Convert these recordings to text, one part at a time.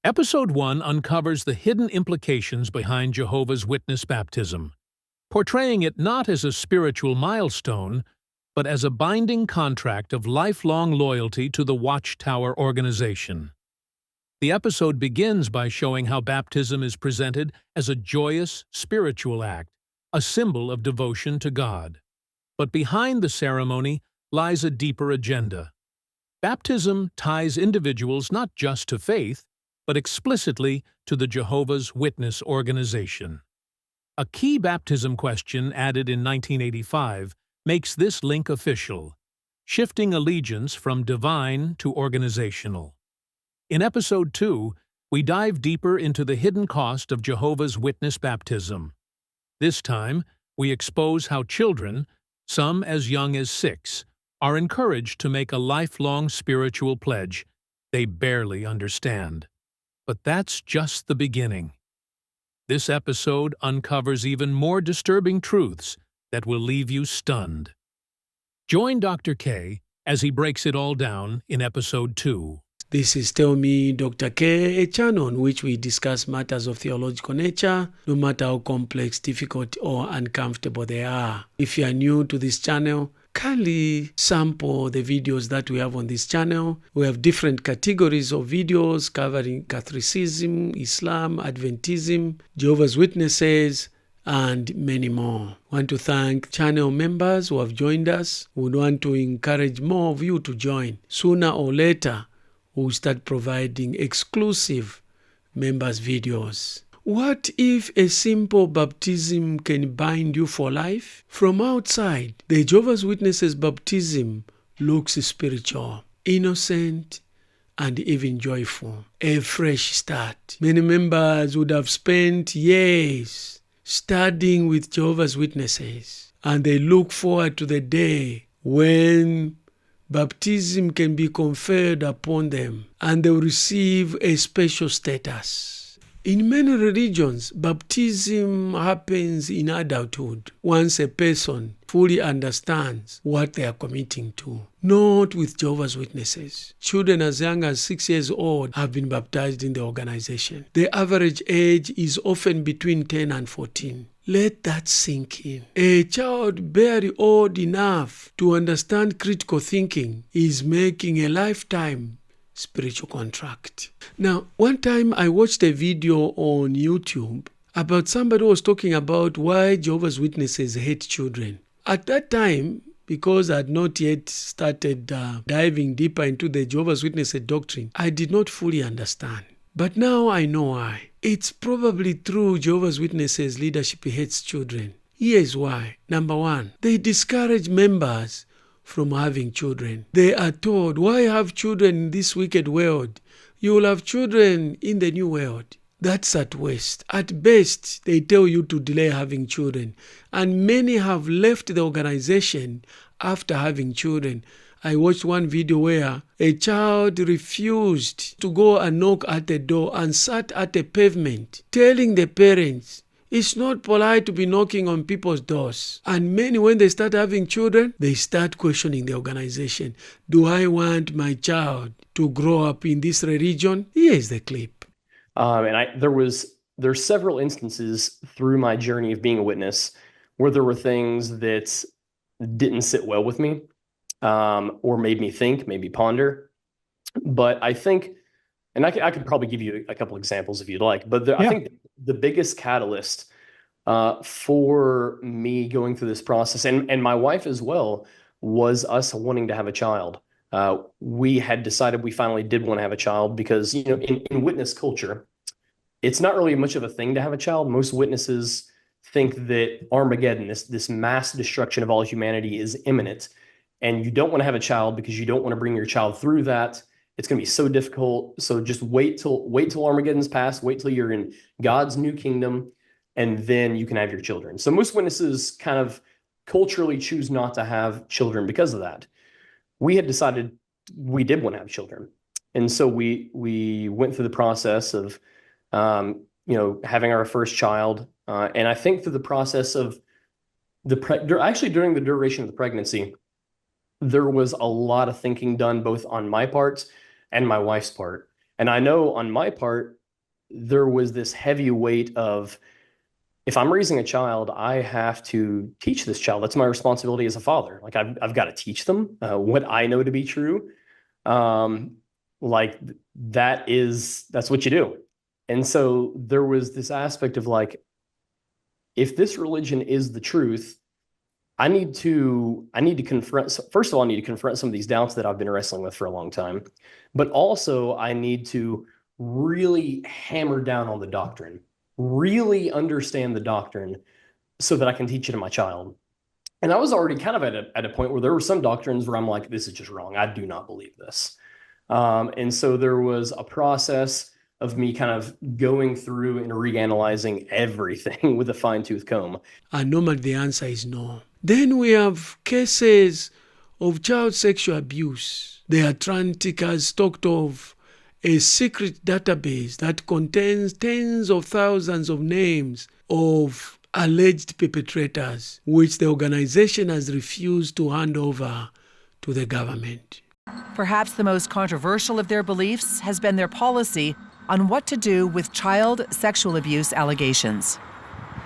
Episode 1 uncovers the hidden implications behind Jehovah's Witness baptism, portraying it not as a spiritual milestone, but as a binding contract of lifelong loyalty to the Watchtower organization. The episode begins by showing how baptism is presented as a joyous, spiritual act, a symbol of devotion to God. But behind the ceremony lies a deeper agenda. Baptism ties individuals not just to faith, but explicitly to the Jehovah's Witness organization. A key baptism question added in 1985 makes this link official, shifting allegiance from divine to organizational. In Episode 2, we dive deeper into the hidden cost of Jehovah's Witness baptism. This time, we expose how children, some as young as 6, are encouraged to make a lifelong spiritual pledge they barely understand. But that's just the beginning. This episode uncovers even more disturbing truths that will leave you stunned. Join Dr. K as he breaks it all down in Episode 2. This is Tell Me Dr. K, a channel on which we discuss matters of theological nature, no matter how complex, difficult, or uncomfortable they are. If you are new to this channel, kindly sample the videos that we have on this channel. We have different categories of videos covering Catholicism, Islam, Adventism, Jehovah's Witnesses, and many more. I want to thank channel members who have joined us. We want to encourage more of you to join. Sooner or later, we'll start providing exclusive members videos. What if a simple baptism can bind you for life? From outside, the Jehovah's Witnesses baptism looks spiritual, innocent, and even joyful. A fresh start. Many members would have spent years studying with Jehovah's Witnesses, and they look forward to the day when baptism can be conferred upon them and they will receive a special status. In many religions, baptism happens in adulthood, once a person fully understands what they are committing to. Not with Jehovah's Witnesses. Children as young as 6 years old have been baptized in the organization. The average age is often between 10 and 14. Let that sink in. A child barely old enough to understand critical thinking is making a lifetime spiritual contract. Now, one time I watched a video on YouTube about somebody who was talking about why Jehovah's Witnesses hate children. At that time, because I had not yet started diving deeper into the Jehovah's Witnesses doctrine, I did not fully understand. But now I know why. It's probably true Jehovah's Witnesses leadership hates children. Here's why. Number one, they discourage members from having children. They are told, why have children in this wicked world? You will have children in the new world. That's at worst. At best, they tell you to delay having children. And many have left the organization after having children. I watched one video where a child refused to go and knock at the door and sat at the pavement, telling the parents, it's not polite to be knocking on people's doors. And many, when they start having children, they start questioning the organization. Do I want my child to grow up in this religion? Here's the clip. There's several instances through my journey of being a witness where there were things that didn't sit well with me, or made me think, maybe ponder. But I think, and I could probably give you a couple examples if you'd like, but I think the biggest catalyst for me going through this process, and my wife as well, was us wanting to have a child. We had decided we finally did want to have a child because, in witness culture, it's not really much of a thing to have a child. Most witnesses think that Armageddon, this mass destruction of all humanity, is imminent, and you don't want to have a child because you don't want to bring your child through that. It's going to be so difficult. So just wait till Armageddon's past, wait till you're in God's new kingdom, and then you can have your children. So most witnesses kind of culturally choose not to have children because of that. We had decided we did want to have children. And so we went through the process of, having our first child. And I think through the process of actually during the duration of the pregnancy, there was a lot of thinking done both on my part and my wife's part. And I know on my part, there was this heavy weight of, if I'm raising a child, I have to teach this child. That's my responsibility as a father. Like I've got to teach them what I know to be true. Like that's what you do. And so there was this aspect of like, if this religion is the truth, I need to confront, first of all, I need to confront some of these doubts that I've been wrestling with for a long time. But also I need to really hammer down on the doctrine, really understand the doctrine so that I can teach it to my child. And I was already kind of at a point where there were some doctrines where I'm like, this is just wrong. I do not believe this. And so there was a process of me kind of going through and reanalyzing everything with a fine-tooth comb. And normally the answer is no. Then we have cases of child sexual abuse. The Atlantic has talked of a secret database that contains tens of thousands of names of alleged perpetrators, which the organization has refused to hand over to the government. Perhaps the most controversial of their beliefs has been their policy on what to do with child sexual abuse allegations.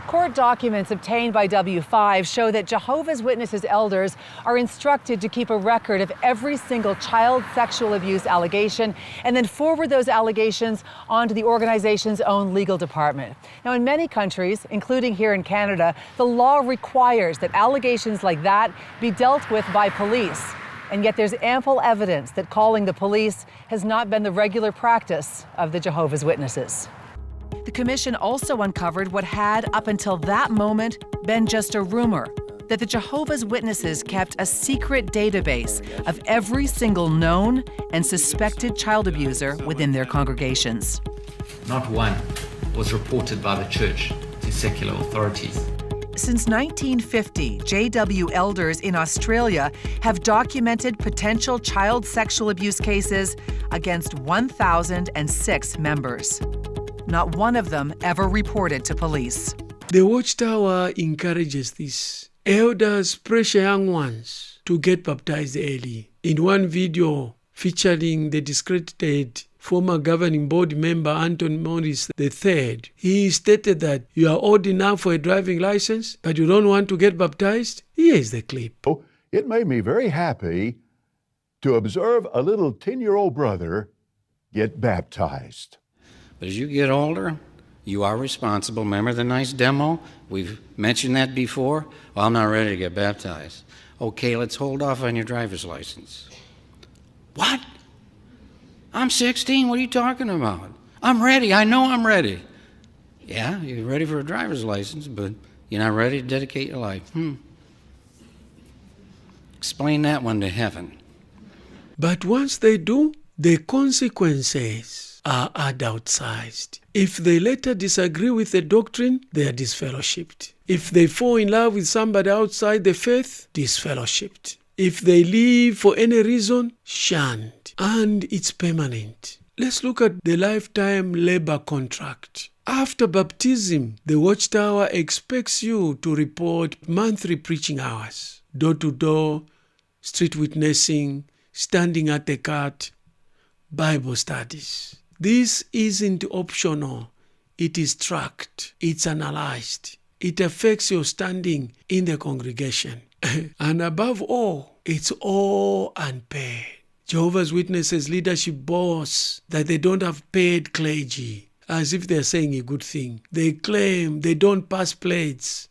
Court documents obtained by W5 show that Jehovah's Witnesses elders are instructed to keep a record of every single child sexual abuse allegation and then forward those allegations onto the organization's own legal department. Now, in many countries, including here in Canada, the law requires that allegations like that be dealt with by police. And yet there's ample evidence that calling the police has not been the regular practice of the Jehovah's Witnesses. The commission also uncovered what had, up until that moment, been just a rumor, that the Jehovah's Witnesses kept a secret database of every single known and suspected child abuser within their congregations. Not one was reported by the church to secular authorities. Since 1950, JW elders in Australia have documented potential child sexual abuse cases against 1,006 members. Not one of them ever reported to police. The Watchtower encourages this. Elders pressure young ones to get baptized early. In one video featuring the discredited former governing board member Anton Morris III, he stated that you are old enough for a driving license, but you don't want to get baptized? Here is the clip. It made me very happy to observe a little 10-year-old brother get baptized. But as you get older, you are responsible. Remember the nice demo? We've mentioned that before. Well, I'm not ready to get baptized. Okay, let's hold off on your driver's license. What? I'm 16. What are you talking about? I'm ready. I know I'm ready. Yeah, you're ready for a driver's license, but you're not ready to dedicate your life. Explain that one to heaven. But once they do, the consequences are adult-sized. If they later disagree with the doctrine, they are disfellowshipped. If they fall in love with somebody outside the faith, disfellowshipped. If they leave for any reason, shunned. And it's permanent. Let's look at the lifetime labor contract. After baptism, the Watchtower expects you to report monthly preaching hours, door-to-door, street witnessing, standing at the cart, Bible studies. This isn't optional. It is tracked. It's analyzed. It affects your standing in the congregation. And above all, it's all unpaid. Jehovah's Witnesses leadership boasts that they don't have paid clergy, as if they're saying a good thing. They claim they don't pass plates,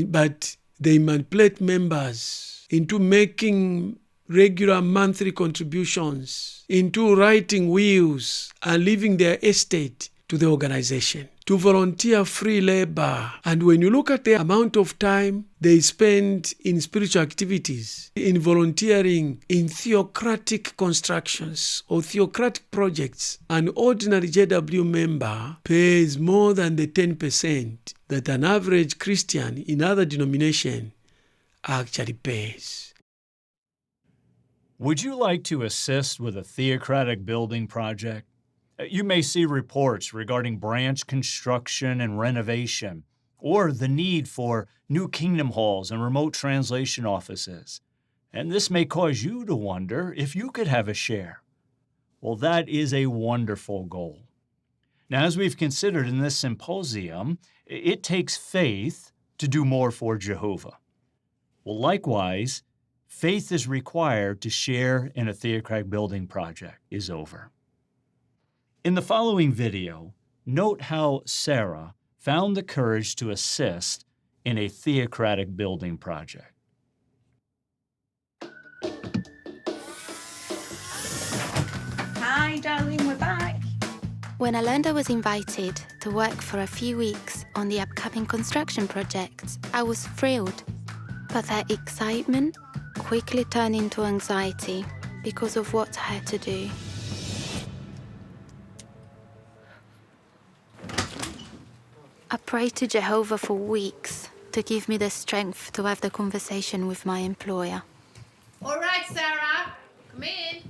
but they manipulate members into making regular monthly contributions, into writing wills and leaving their estate to the organization, to volunteer free labor. And when you look at the amount of time they spend in spiritual activities, in volunteering, in theocratic constructions or theocratic projects, an ordinary JW member pays more than the 10% that an average Christian in other denomination actually pays. Would you like to assist with a theocratic building project? You may see reports regarding branch construction and renovation, or the need for new kingdom halls and remote translation offices. And this may cause you to wonder if you could have a share. Well, that is a wonderful goal. Now, as we've considered in this symposium, it takes faith to do more for Jehovah. Well, likewise, faith is required to share in a Theocratic building project is over. In the following video, note how Sarah found the courage to assist in a Theocratic building project. Hi, darling, we're back. When I learned I was invited to work for a few weeks on the upcoming construction project, I was thrilled. But that excitement quickly turned into anxiety because of what I had to do. I prayed to Jehovah for weeks to give me the strength to have the conversation with my employer. All right, Sarah, come in.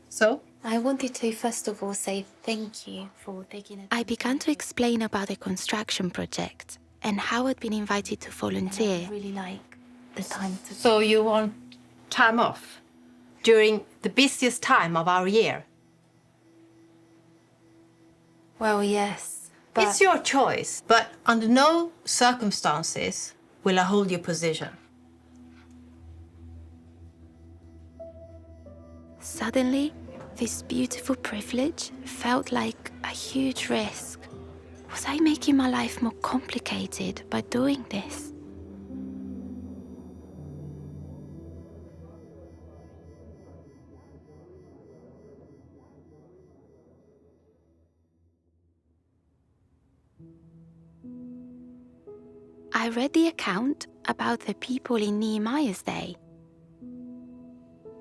So? I wanted to first of all say thank you for taking it. I began to explain about the construction project and how I'd been invited to volunteer. I really like the time to... So you want time off during the busiest time of our year? Well, yes, but... It's your choice, but under no circumstances will I hold your position. Suddenly, this beautiful privilege felt like a huge risk. Was I making my life more complicated by doing this? I read the account about the people in Nehemiah's day.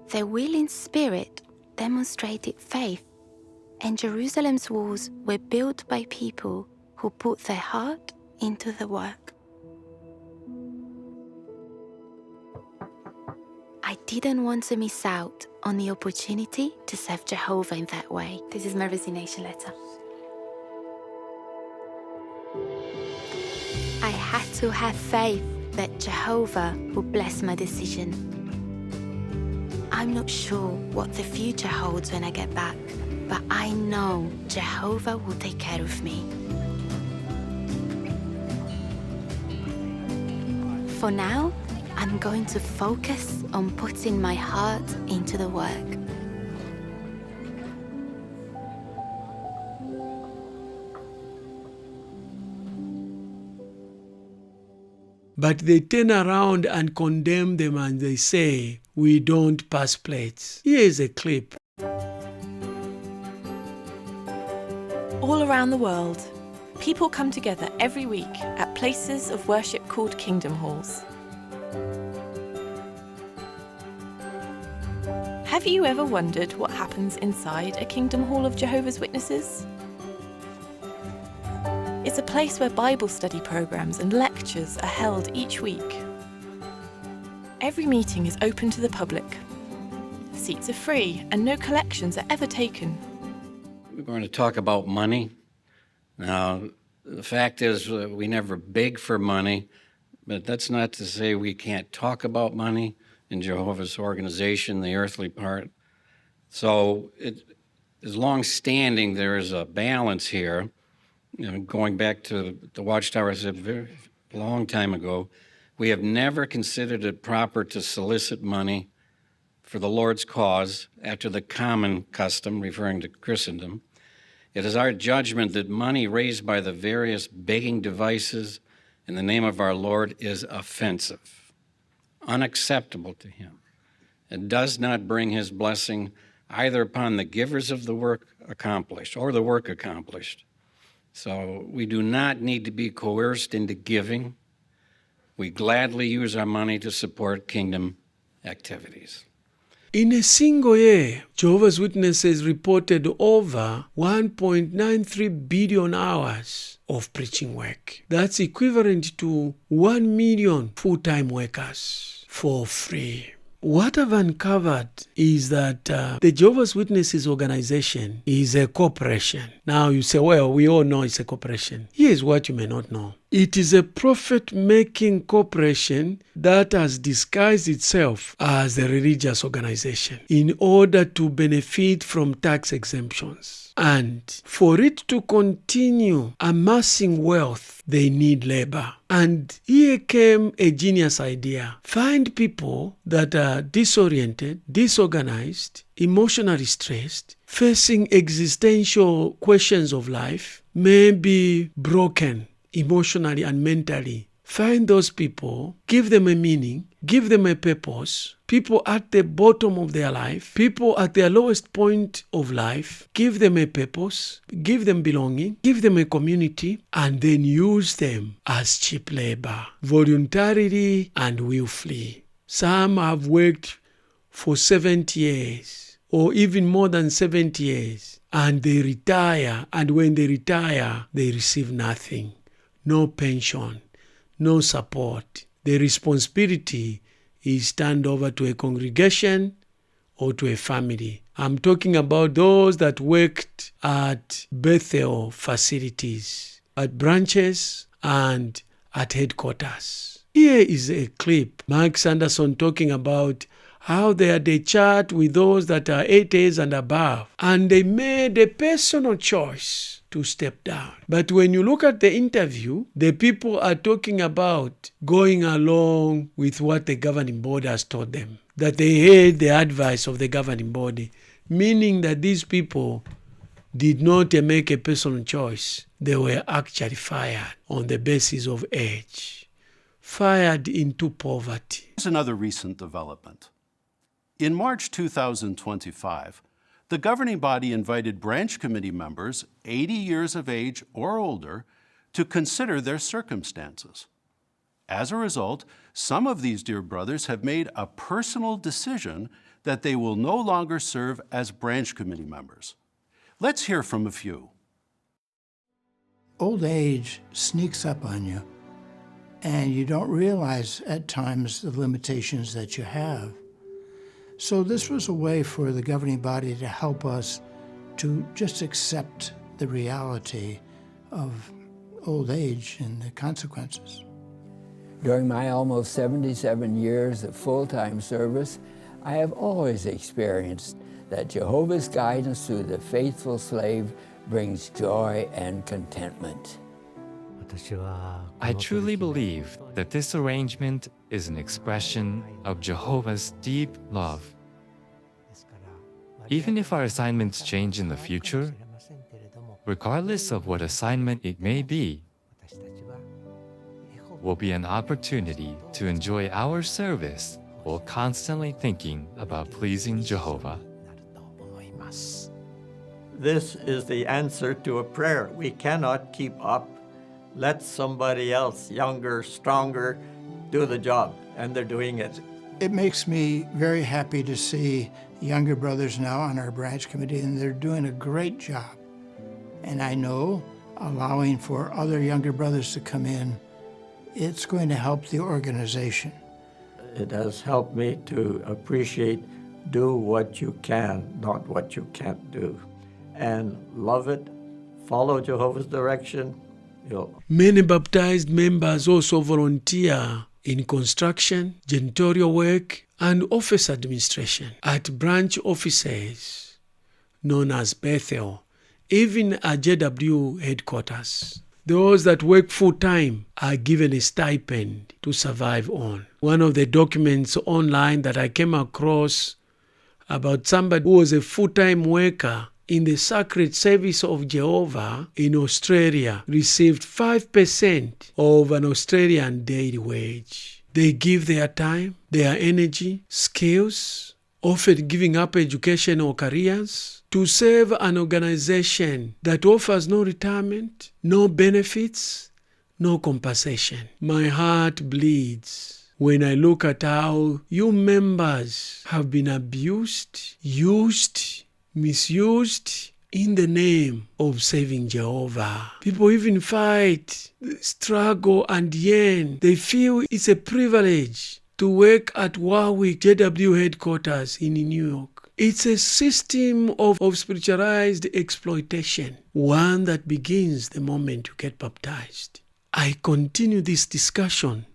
Their willing spirit demonstrated faith, and Jerusalem's walls were built by people who put their heart into the work. I didn't want to miss out on the opportunity to serve Jehovah in that way. This is my resignation letter. I had to have faith that Jehovah would bless my decision. I'm not sure what the future holds when I get back, but I know Jehovah will take care of me. For now, I'm going to focus on putting my heart into the work. But they turn around and condemn them and they say, "We don't pass plates." Here is a clip. All around the world, people come together every week at places of worship called kingdom halls. Have you ever wondered what happens inside a kingdom hall of Jehovah's Witnesses? It's a place where Bible study programs and lectures are held each week. Every meeting is open to the public. Seats are free and no collections are ever taken. We're going to talk about money. Now, the fact is we never beg for money, but that's not to say we can't talk about money in Jehovah's organization, the earthly part. So it is long-standing there is a balance here. You know, going back to the Watchtower a very long time ago, we have never considered it proper to solicit money for the Lord's cause after the common custom, referring to Christendom. It is our judgment that money raised by the various begging devices in the name of our Lord is offensive, unacceptable to him. It does not bring his blessing either upon the givers of the work accomplished or the work accomplished. So we do not need to be coerced into giving. We gladly use our money to support kingdom activities. In a single year, Jehovah's Witnesses reported over 1.93 billion hours of preaching work. That's equivalent to 1 million full-time workers for free. What I've uncovered is that the Jehovah's Witnesses organization is a corporation. Now you say, well, we all know it's a corporation. Here's what you may not know. It is a profit-making corporation that has disguised itself as a religious organization in order to benefit from tax exemptions. And for it to continue amassing wealth, they need labor. And here came a genius idea. Find people that are disoriented, disorganized, emotionally stressed, facing existential questions of life, maybe broken emotionally and mentally. Find those people, give them a meaning, give them a purpose. People at the bottom of their life, people at their lowest point of life, give them a purpose, give them belonging, give them a community, and then use them as cheap labor, voluntarily and willfully. Some have worked for 70 years or even more than 70 years, and they retire, and when they retire, they receive nothing. No pension, no support. The responsibility is turned over to a congregation or to a family. I'm talking about those that worked at Bethel facilities, at branches and at headquarters. Here is a clip, Mark Sanderson talking about how they had a chat with those that are 8 years and above, and they made a personal choice to step down. But when you look at the interview, the people are talking about going along with what the governing body has told them, that they heard the advice of the governing body, meaning that these people did not make a personal choice. They were actually fired on the basis of age, fired into poverty. Here's another recent development. In March 2025, the governing body invited branch committee members 80 years of age or older to consider their circumstances. As a result, some of these dear brothers have made a personal decision that they will no longer serve as branch committee members. Let's hear from a few. Old age sneaks up on you, and you don't realize at times the limitations that you have. So this was a way for the governing body to help us to just accept the reality of old age and the consequences. During my almost 77 years of full-time service, I have always experienced that Jehovah's guidance through the faithful slave brings joy and contentment. I truly believe that this arrangement is an expression of Jehovah's deep love. Even if our assignments change in the future, regardless of what assignment it may be, will be an opportunity to enjoy our service while constantly thinking about pleasing Jehovah. This is the answer to a prayer. We cannot keep up. Let somebody else, younger, stronger, do the job, and they're doing it. It makes me very happy to see younger brothers now on our branch committee, and they're doing a great job. And I know allowing for other younger brothers to come in, it's going to help the organization. It has helped me to appreciate, do what you can, not what you can't do. And love it, follow Jehovah's direction. Many baptized members also volunteer in construction, janitorial work, and office administration at branch offices known as Bethel, even at JW headquarters. Those that work full-time are given a stipend to survive on. One of the documents online that I came across about somebody who was a full-time worker in the Sacred Service of Jehovah in Australia received 5% of an Australian daily wage. They give their time, their energy, skills, often giving up education or careers to serve an organization that offers no retirement, no benefits, no compensation. My heart bleeds when I look at how you members have been abused, used, misused in the name of saving Jehovah. People even fight, struggle, and yearn. They feel it's a privilege to work at Warwick JW headquarters in New York. It's a system of spiritualized exploitation, one that begins the moment you get baptized. I continue this discussion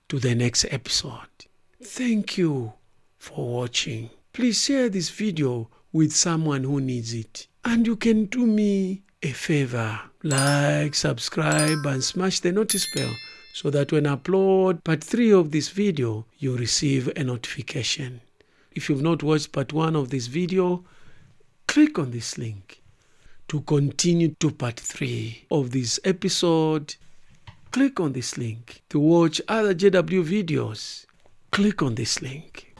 to the next episode. Thank you for watching. Please share this video with someone who needs it. And you can do me a favor. Like, subscribe, and smash the notice bell so that when I upload part 3 of this video, you receive a notification. If you've not watched part 1 of this video, click on this link to continue to part 3 of this episode. Click on this link to watch other JW videos. Click on this link.